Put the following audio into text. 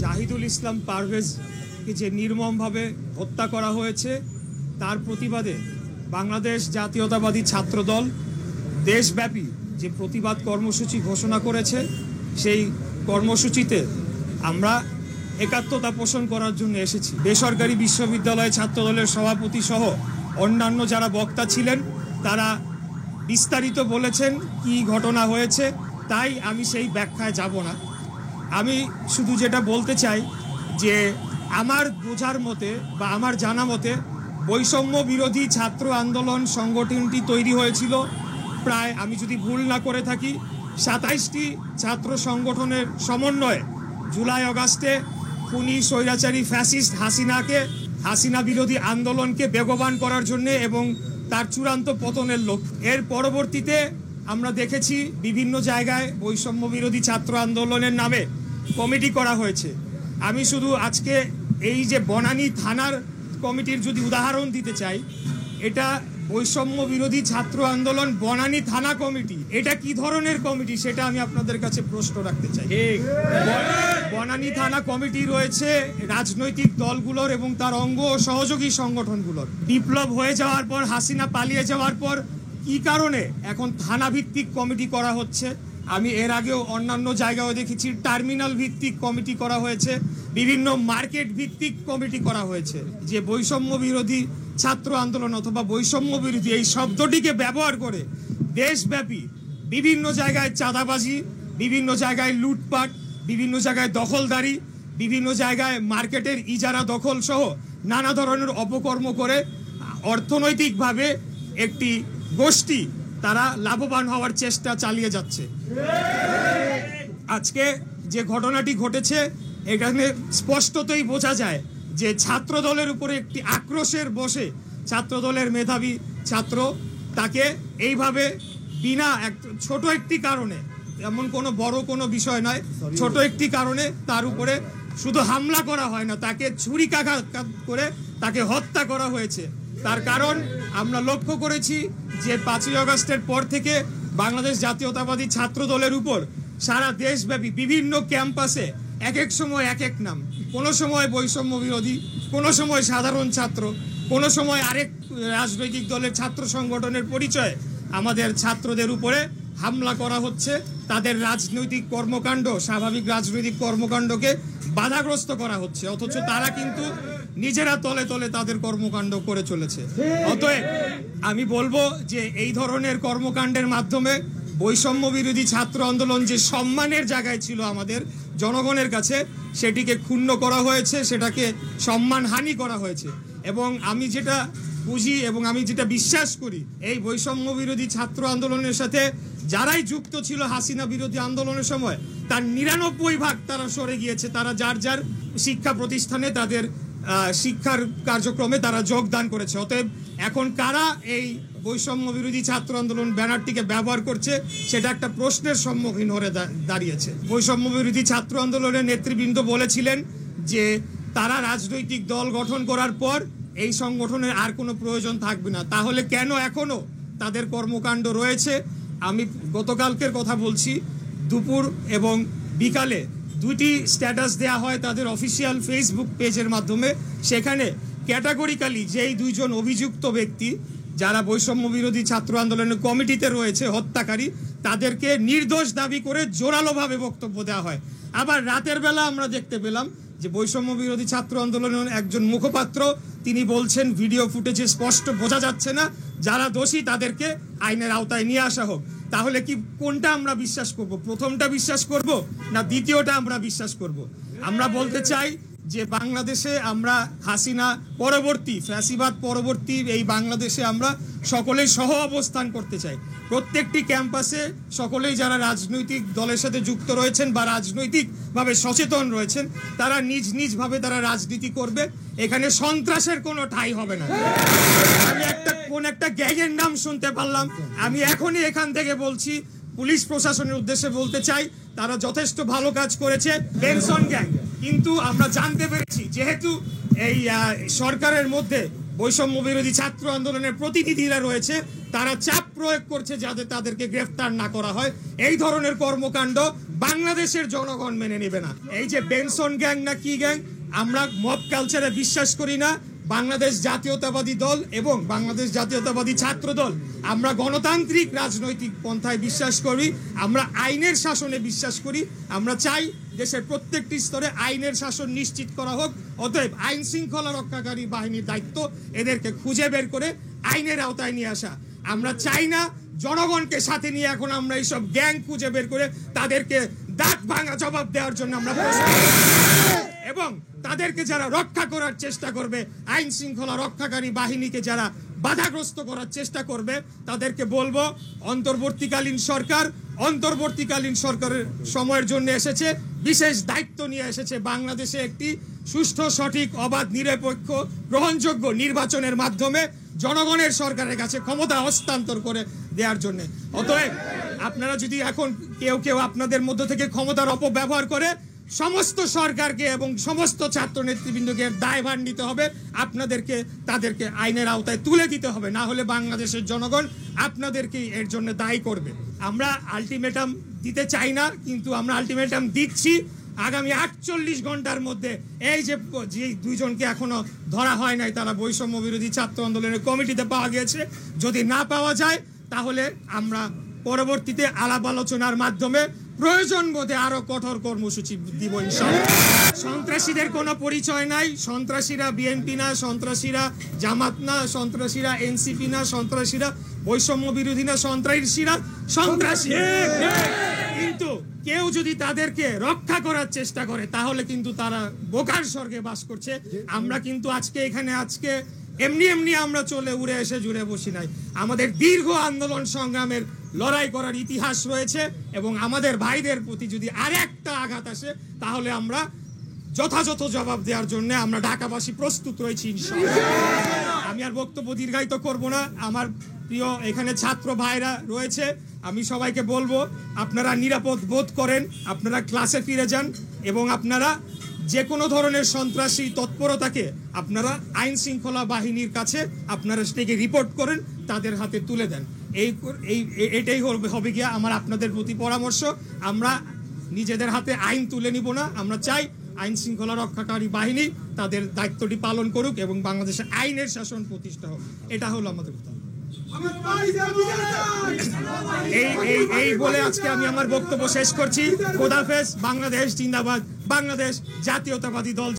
জাহিদুল ইসলাম পারভেজকে যে নির্মমভাবে হত্যা করা হয়েছে তার প্রতিবাদে বাংলাদেশ জাতীয়তাবাদী ছাত্রদল দেশব্যাপী যে প্রতিবাদ কর্মসূচি ঘোষণা করেছে, সেই কর্মসূচিতে আমরা একাত্মতা পোষণ করার জন্য এসেছি। বেসরকারি বিশ্ববিদ্যালয় ছাত্রদলের সভাপতি সহ অন্যান্য যারা বক্তা ছিলেন তারা বিস্তারিত বলেছেন কি ঘটনা হয়েছে, তাই আমি সেই ব্যাখ্যায় যাব না। আমি শুধু যেটা বলতে চাই যে আমার বোঝার মতে বা আমার জানা মতে বৈষম্য বিরোধী ছাত্র আন্দোলন সংগঠনটি তৈরি হয়েছিল প্রায়, আমি যদি ভুল না করে থাকি, 27টি ছাত্র সংগঠনের সমন্বয়ে জুলাই আগস্টে খুনি স্বৈরাচারী ফ্যাসিস্ট হাসিনা বিরোধী আন্দোলনকে বেগবান করার জন্য এবং তার চূড়ান্ত পতনের লক্ষ্য। এর পরবর্তীতে আমরা দেখেছি বিভিন্ন জায়গায় বৈষম্য বিরোধী ছাত্র আন্দোলনের নামে কমিটি করা হয়েছে। আমি শুধু আজকে এই যে বনানী থানার কমিটির যদি উদাহরণ দিতে চাই, এটা বৈষম্য বিরোধী ছাত্র আন্দোলন বনানী থানা কমিটি। এটা কি ধরনের কমিটি সেটা আমি আপনাদের কাছে প্রশ্ন রাখতে চাই। বনানী থানা কমিটি রয়েছে রাজনৈতিক দলগুলোর এবং তার অঙ্গ ও সহযোগী সংগঠনগুলোর। বিপ্লব হয়ে যাওয়ার পর, হাসিনা পালিয়ে যাওয়ার পর কি কারণে এখন থানা ভিত্তিক কমিটি করা হচ্ছে? আমি এর আগেও অন্যান্য জায়গায় দেখেছি টার্মিনাল ভিত্তিক কমিটি করা হয়েছে, বিভিন্ন মার্কেট ভিত্তিক কমিটি করা হয়েছে। যে বৈষম্য বিরোধী ছাত্র আন্দোলন অথবা বৈষম্য বিরোধী এই শব্দটিকে ব্যবহার করে দেশব্যাপী বিভিন্ন জায়গায় চাঁদাবাজি, বিভিন্ন জায়গায় লুটপাট, বিভিন্ন জায়গায় দখলদারি, বিভিন্ন জায়গায় মার্কেটের ইজারা দখল সহ নানা ধরনের অপকর্ম করে অর্থনৈতিকভাবে একটি গোষ্ঠী তারা লাভবান হওয়ার চেষ্টা চালিয়ে যাচ্ছে। আজকে যে ঘটনাটি ঘটেছে এখানে স্পষ্টতই বোঝা যায় যে ছাত্র দলের উপরে একটি আক্রোশের বসে ছাত্রদলের মেধাবী ছাত্র তাকে এইভাবে বিনা ছোট একটি কারণে, এমন কোনো বড় কোনো বিষয় নয়, ছোট একটি কারণে তার উপরে শুধু হামলা করা হয় না, তাকে ছুরিকাঘাত করে তাকে হত্যা করা হয়েছে। তার কারণ আমরা লক্ষ্য করেছি যে 5ই আগস্টের পর থেকে বাংলাদেশ জাতীয়তাবাদী ছাত্র দলের উপর সারা দেশব্যাপী বিভিন্ন ক্যাম্পাসে এক এক সময় এক এক নাম, কোনো সময় বৈষম্য বিরোধী, কোনো সময় সাধারণ ছাত্র, কোনো সময় আরেক রাজনৈতিক দলের ছাত্র সংগঠনের পরিচয়ে আমাদের ছাত্রদের উপরে হামলা করা হচ্ছে। তাদের রাজনৈতিক কর্মকাণ্ড, স্বাভাবিক রাজনৈতিক কর্মকাণ্ডকে বাধাগ্রস্ত করা হচ্ছে, অথচ তারা কিন্তু নিজেরা তলে তলে তাদের কর্মকাণ্ড করে চলেছে। অতএব আমি বলবো যে এই ধরনের কর্মকাণ্ডের মাধ্যমে বৈষম্য বিরোধী ছাত্র আন্দোলন যে সম্মানের জায়গায় ছিল আমাদের জনগণের কাছে, সেটিকে ক্ষুণ্ণ করা হয়েছে, সেটাকে সম্মানহানি করা হয়েছে। এবং আমি যেটা বুঝি এবং আমি যেটা বিশ্বাস করি, এই বৈষম্য বিরোধী ছাত্র আন্দোলনের সাথে যারাই যুক্ত ছিল হাসিনা বিরোধী আন্দোলনের সময়, তার 99% তারা সরে গিয়েছে। তারা যার যার শিক্ষা প্রতিষ্ঠানে তাদের শিক্ষার কার্যক্রমে তারা যোগদান করেছে। অতএব এখন কারা এই বৈষম্য বিরোধী ছাত্র আন্দোলন ব্যানারটিকে ব্যবহার করছে সেটা একটা প্রশ্নের সম্মুখীন হয়ে দাঁড়িয়েছে। বৈষম্য বিরোধী ছাত্র আন্দোলনের নেতৃবৃন্দ বলেছিলেন যে তারা রাজনৈতিক দল গঠন করার পর এই সংগঠনের আর কোনো প্রয়োজন থাকবে না। তাহলে কেন এখনো তাদের কর্মকাণ্ড রয়েছে? আমি গতকালকের কথা বলছি, দুপুর এবং বিকালে 2টি স্ট্যাটাস দেয়া হয় তাদের অফিসিয়াল ফেসবুক পেজের মাধ্যমে। সেখানে ক্যাটাগরিক্যালি যেই 2 জন অভিযুক্ত ব্যক্তি যারা বৈষম্য বিরোধী ছাত্র আন্দোলনের কমিটিতে রয়েছে, হত্যাকারী, তাদেরকে নির্দোষ দাবি করে জোরালোভাবে বক্তব্য দেওয়া হয়। আবার রাতের বেলা আমরা দেখতে পেলাম যে বৈষম্য বিরোধী ছাত্র আন্দোলনের একজন মুখপাত্র তিনি বলছেন ভিডিও ফুটেজে স্পষ্ট বোঝা যাচ্ছে না, যারা দোষী তাদেরকে আইনের আওতায় নিয়ে আসা হোক। তাহলে কি কোনটা আমরা বিশ্বাস করব? প্রথমটা বিশ্বাস করব না দ্বিতীয়টা আমরা বিশ্বাস করব? আমরা বলতে চাই যে বাংলাদেশে আমরা হাসিনা পরবর্তী, ফ্যাসিবাদ পরবর্তী এই বাংলাদেশে আমরা সকলেই সহ অবস্থান করতে চাই। প্রত্যেকটি ক্যাম্পাসে সকলেই যারা রাজনৈতিক দলের সাথে যুক্ত রয়েছেন বা রাজনৈতিকভাবে সচেতন রয়েছেন তারা নিজ নিজভাবে তারা রাজনীতি করবে। এখানে সন্ত্রাসের কোনো ঠাঁই হবে না। আমি একটা গ্যাংয়ের নাম শুনতে পারলাম, আমি এখনই এখান থেকে বলছি, পুলিশ প্রশাসনের উদ্দেশ্যে বলতে চাই তারা যথেষ্ট ভালো কাজ করেছে, বেনসন গ্যাং। কিন্তু আমরা জানতে পেরেছি যেহেতু এই সরকারের মধ্যে বৈষম্য বিরোধী ছাত্র আন্দোলনের প্রতিনিধিরা রয়েছে, তারা চাপ প্রয়োগ করছে যাতে তাদেরকে গ্রেফতার না করা হয়। এই ধরনের কর্মকাণ্ড বাংলাদেশের জনগণ মেনে নেবে না। এই যে বেনসন গ্যাং না কি গ্যাং, আমরা মব কালচারে বিশ্বাস করি না। বাংলাদেশ জাতীয়তাবাদী দল এবং বাংলাদেশ জাতীয়তাবাদী ছাত্র দল আমরা গণতান্ত্রিক রাজনৈতিক পন্থায় বিশ্বাস করি, আমরা আইনের শাসনে বিশ্বাস করি। আমরা চাই দেশের প্রত্যেকটি স্তরে আইনের শাসন নিশ্চিত করা হোক। অতএব আইন শৃঙ্খলা রক্ষাকারী বাহিনীর দায়িত্ব এদেরকে খুঁজে বের করে আইনের আওতায় নিয়ে আসা। আমরা চাই না জনগণকে সাথে নিয়ে এখন আমরা এইসব গ্যাং খুঁজে বের করে তাদেরকে দাঁত ভাঙা জবাব দেওয়ার জন্য আমরা এবং তাদেরকে যারা রক্ষা করার চেষ্টা করবে, আইন শৃঙ্খলা রক্ষাকারী বাহিনীকে যারা বাধাগ্রস্ত করার চেষ্টা করবে, তাদেরকে বলবো অন্তর্বর্তীকালীন সরকারের সময়ের জন্য এসেছে, বিশেষ দায়িত্ব নিয়ে এসেছে বাংলাদেশে একটি সুষ্ঠু, সঠিক, অবাধ, নিরপেক্ষ, গ্রহণযোগ্য নির্বাচনের মাধ্যমে জনগণের সরকারের কাছে ক্ষমতা হস্তান্তর করে দেওয়ার জন্য। অতএব আপনারা যদি এখন কেউ আপনাদের মধ্য থেকে ক্ষমতার অপব্যবহার করে, সমস্ত সরকারকে এবং সমস্ত ছাত্র নেতৃবৃন্দকে দায়ভার নিতে হবে, তাদেরকে আইনের আওতায় তুলে দিতে হবে, না হলে বাংলাদেশের জনগণ আপনাদেরকেই এর জন্য দায়ী করবে। আমরা আলটিমেটাম দিতে চাই না, কিন্তু আমরা আলটিমেটাম দিচ্ছি। আগামী 48 ঘন্টার মধ্যে এই যে দুইজনকে এখনো ধরা হয় নাই, তারা বৈষম্য বিরোধী ছাত্র আন্দোলনের কমিটিতে পাওয়া গেছে, যদি না পাওয়া যায় তাহলে আমরা পরবর্তীতে আলাপ আলোচনার মাধ্যমে প্রয়োজন বোধে আরো কঠোর কর্মসূচি দিব ইনশাআল্লাহ। সন্ত্রাসীদের কোনো পরিচয় নাই। সন্ত্রাসীরা বিএনপি না, সন্ত্রাসীরা জামাত না, সন্ত্রাসীরা এনসিপি না, সন্ত্রাসীরা বৈষম্য বিরোধী না, সন্ত্রাসীরা সন্ত্রাসী। কিন্তু কেউ যদি তাদেরকে রক্ষা করার চেষ্টা করে তাহলে কিন্তু তারা বোকার স্বর্গে বাস করছে। আমরা কিন্তু আজকে এমনি আমরা চলে উড়ে এসে জুড়ে বসি নাই। আমাদের দীর্ঘ আন্দোলন সংগ্রামের লড়াই করার ইতিহাস রয়েছে এবং আমাদের ভাইদের প্রতি যদি আরেকটা আঘাত আসে তাহলে আমরা যথাযথ জবাব দেওয়ার জন্য আমরা ঢাকাবাসী প্রস্তুত রয়েছি ইনশাআল্লাহ। আমি আর বক্তব্য দীর্ঘায়িত করব না। আমার প্রিয় এখানে ছাত্র ভাইরা রয়েছে, আমি সবাইকে বলবো আপনারা নিরাপদ বোধ করেন, আপনারা ক্লাসে ফিরে যান এবং আপনারা যে কোনো ধরনের সন্ত্রাসী তৎপরতাকে আপনারা আইন শৃঙ্খলা বাহিনীর কাছে আপনারা সেটাকে রিপোর্ট করেন, তাদের হাতে তুলে দেন। এটাই হবে গিয়া আমার আপনাদের প্রতি পরামর্শ। আমরা নিজেদের হাতে আইন তুলে নিব না। আমরা চাই আইন শৃঙ্খলা রক্ষাকারী বাহিনী তাদের দায়িত্বটি পালন করুক এবং বাংলাদেশে আইনের শাসন প্রতিষ্ঠা হোক। এটা হলো আমাদের কথা। এই বলে আজকে আমি আমার বক্তব্য শেষ করছি। খোদাফেজ। বাংলাদেশ জিন্দাবাদ। বাংলাদেশ জাতীয়তাবাদী দল।